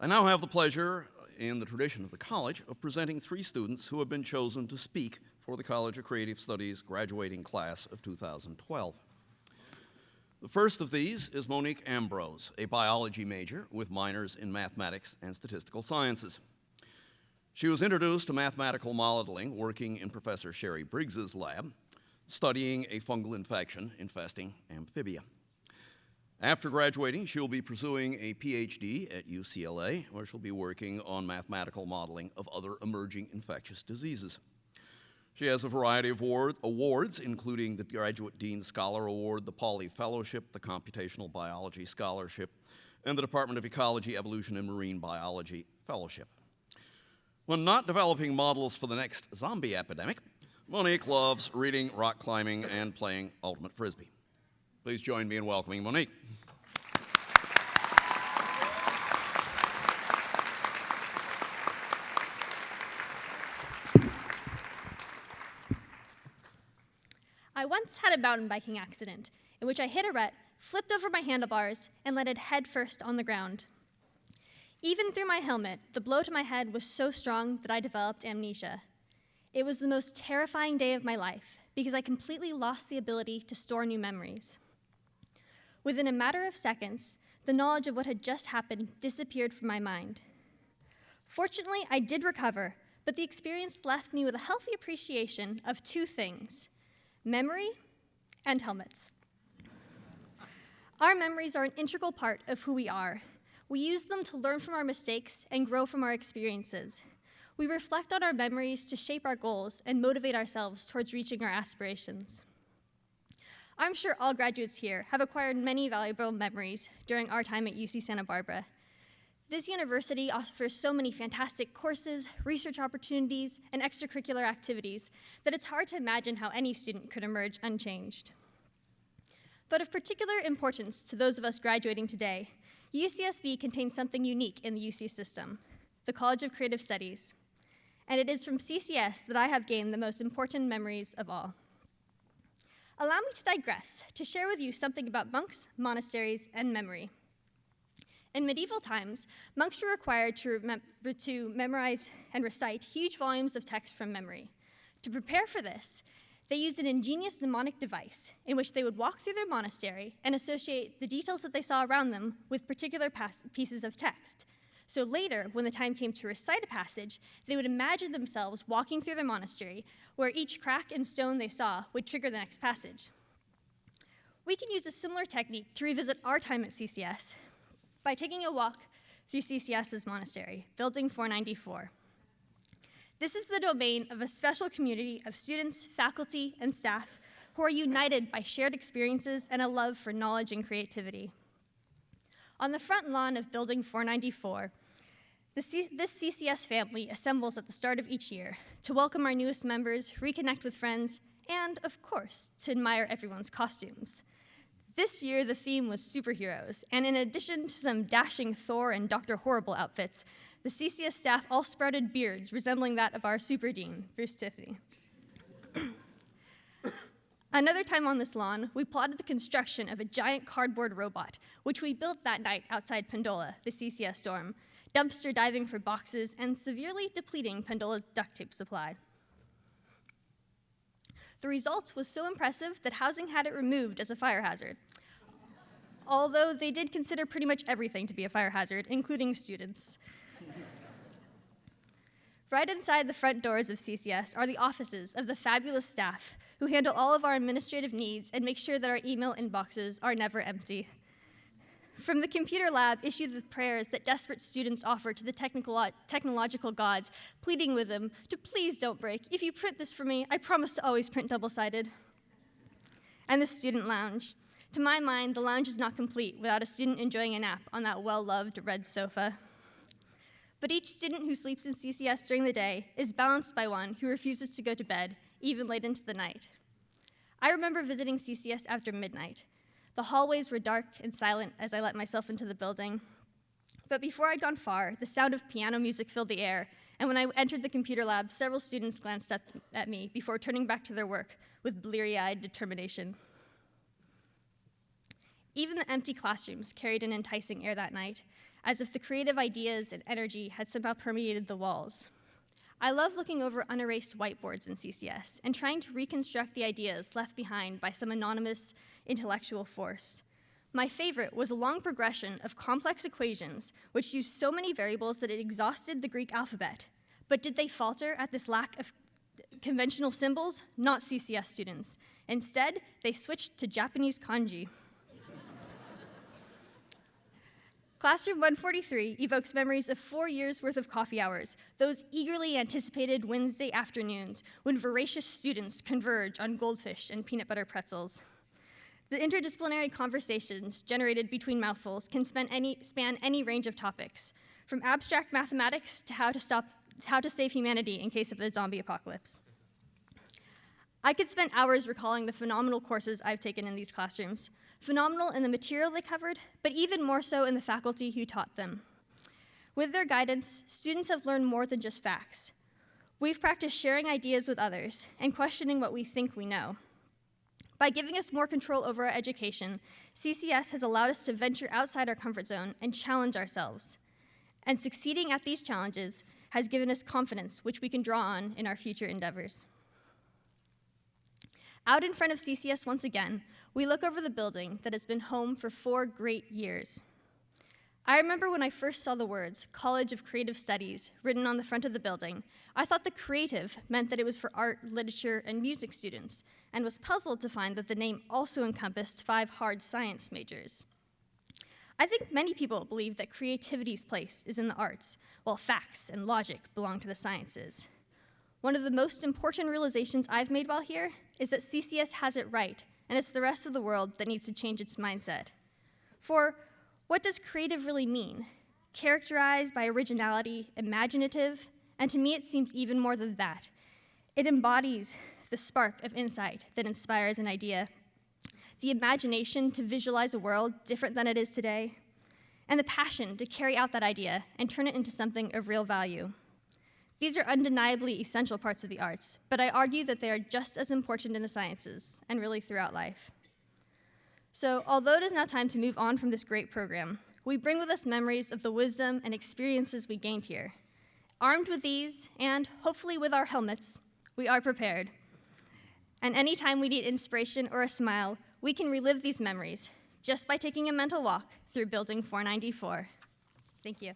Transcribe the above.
I now have the pleasure, in the tradition of the college, of presenting 3 students who have been chosen to speak for the College of Creative Studies graduating class of 2012. The first of these is Monique Ambrose, a biology major with minors in mathematics and statistical sciences. She was introduced to mathematical modeling working in Professor Sherry Briggs's lab, studying a fungal infection infesting amphibia. After graduating, she will be pursuing a PhD at UCLA, where she'll be working on mathematical modeling of other emerging infectious diseases. She has a variety of awards, including the Graduate Dean Scholar Award, the Pauley Fellowship, the Computational Biology Scholarship, and the Department of Ecology, Evolution, and Marine Biology Fellowship. When not developing models for the next zombie epidemic, Monique loves reading, rock climbing, and playing ultimate frisbee. Please join me in welcoming Monique. I once had a mountain biking accident in which I hit a rut, flipped over my handlebars, and landed headfirst on the ground. Even through my helmet, the blow to my head was so strong that I developed amnesia. It was the most terrifying day of my life because I completely lost the ability to store new memories. Within a matter of seconds, the knowledge of what had just happened disappeared from my mind. Fortunately, I did recover, but the experience left me with a healthy appreciation of 2 things: memory and helmets. Our memories are an integral part of who we are. We use them to learn from our mistakes and grow from our experiences. We reflect on our memories to shape our goals and motivate ourselves towards reaching our aspirations. I'm sure all graduates here have acquired many valuable memories during our time at UC Santa Barbara. This university offers so many fantastic courses, research opportunities, and extracurricular activities that it's hard to imagine how any student could emerge unchanged. But of particular importance to those of us graduating today, UCSB contains something unique in the UC system, the College of Creative Studies. And it is from CCS that I have gained the most important memories of all. Allow me to digress, to share with you something about monks, monasteries, and memory. In medieval times, monks were required to memorize and recite huge volumes of text from memory. To prepare for this, they used an ingenious mnemonic device in which they would walk through their monastery and associate the details that they saw around them with particular pieces of text. So later, when the time came to recite a passage, they would imagine themselves walking through their monastery, where each crack and stone they saw would trigger the next passage. We can use a similar technique to revisit our time at CCS by taking a walk through CCS's monastery, Building 494. This is the domain of a special community of students, faculty, and staff who are united by shared experiences and a love for knowledge and creativity. On the front lawn of Building 494, this CCS family assembles at the start of each year to welcome our newest members, reconnect with friends, and, of course, to admire everyone's costumes. This year, the theme was superheroes, and in addition to some dashing Thor and Dr. Horrible outfits, the CCS staff all sprouted beards resembling that of our super dean, Bruce Tiffany. Another time on this lawn, we plotted the construction of a giant cardboard robot, which we built that night outside Pendola, the CCS dorm, dumpster diving for boxes and severely depleting Pendola's duct tape supply. The result was so impressive that housing had it removed as a fire hazard, although they did consider pretty much everything to be a fire hazard, including students. Right inside the front doors of CCS are the offices of the fabulous staff who handle all of our administrative needs and make sure that our email inboxes are never empty. From the computer lab issue the prayers that desperate students offer to the technological gods, pleading with them to please don't break. If you print this for me, I promise to always print double-sided. And the student lounge. To my mind, the lounge is not complete without a student enjoying a nap on that well-loved red sofa. But each student who sleeps in CCS during the day is balanced by one who refuses to go to bed, even late into the night. I remember visiting CCS after midnight. The hallways were dark and silent as I let myself into the building. But before I'd gone far, the sound of piano music filled the air, and when I entered the computer lab, several students glanced up at me before turning back to their work with bleary-eyed determination. Even the empty classrooms carried an enticing air that night. as if the creative ideas and energy had somehow permeated the walls. I love looking over unerased whiteboards in CCS and trying to reconstruct the ideas left behind by some anonymous intellectual force. My favorite was a long progression of complex equations which used so many variables that it exhausted the Greek alphabet. But did they falter at this lack of conventional symbols? Not CCS students. Instead, they switched to Japanese kanji. Classroom 143 evokes memories of 4 years' worth of coffee hours, those eagerly anticipated Wednesday afternoons when voracious students converge on goldfish and peanut butter pretzels. The interdisciplinary conversations generated between mouthfuls can span any range of topics, from abstract mathematics to how to save humanity in case of a zombie apocalypse. I could spend hours recalling the phenomenal courses I've taken in these classrooms, phenomenal in the material they covered, but even more so in the faculty who taught them. With their guidance, students have learned more than just facts. We've practiced sharing ideas with others and questioning what we think we know. By giving us more control over our education, CCS has allowed us to venture outside our comfort zone and challenge ourselves. And succeeding at these challenges has given us confidence, which we can draw on in our future endeavors. Out in front of CCS once again, we look over the building that has been home for 4 great years. I remember when I first saw the words College of Creative Studies written on the front of the building, I thought the creative meant that it was for art, literature, and music students, and was puzzled to find that the name also encompassed 5 hard science majors. I think many people believe that creativity's place is in the arts, while facts and logic belong to the sciences. One of the most important realizations I've made while here is that CCS has it right, and it's the rest of the world that needs to change its mindset. For what does creative really mean? Characterized by originality, imaginative, and to me it seems even more than that. It embodies the spark of insight that inspires an idea, the imagination to visualize a world different than it is today, and the passion to carry out that idea and turn it into something of real value. These are undeniably essential parts of the arts, but I argue that they are just as important in the sciences and really throughout life. So, although it is now time to move on from this great program, we bring with us memories of the wisdom and experiences we gained here. Armed with these, and hopefully with our helmets, we are prepared. And anytime we need inspiration or a smile, we can relive these memories just by taking a mental walk through Building 494. Thank you.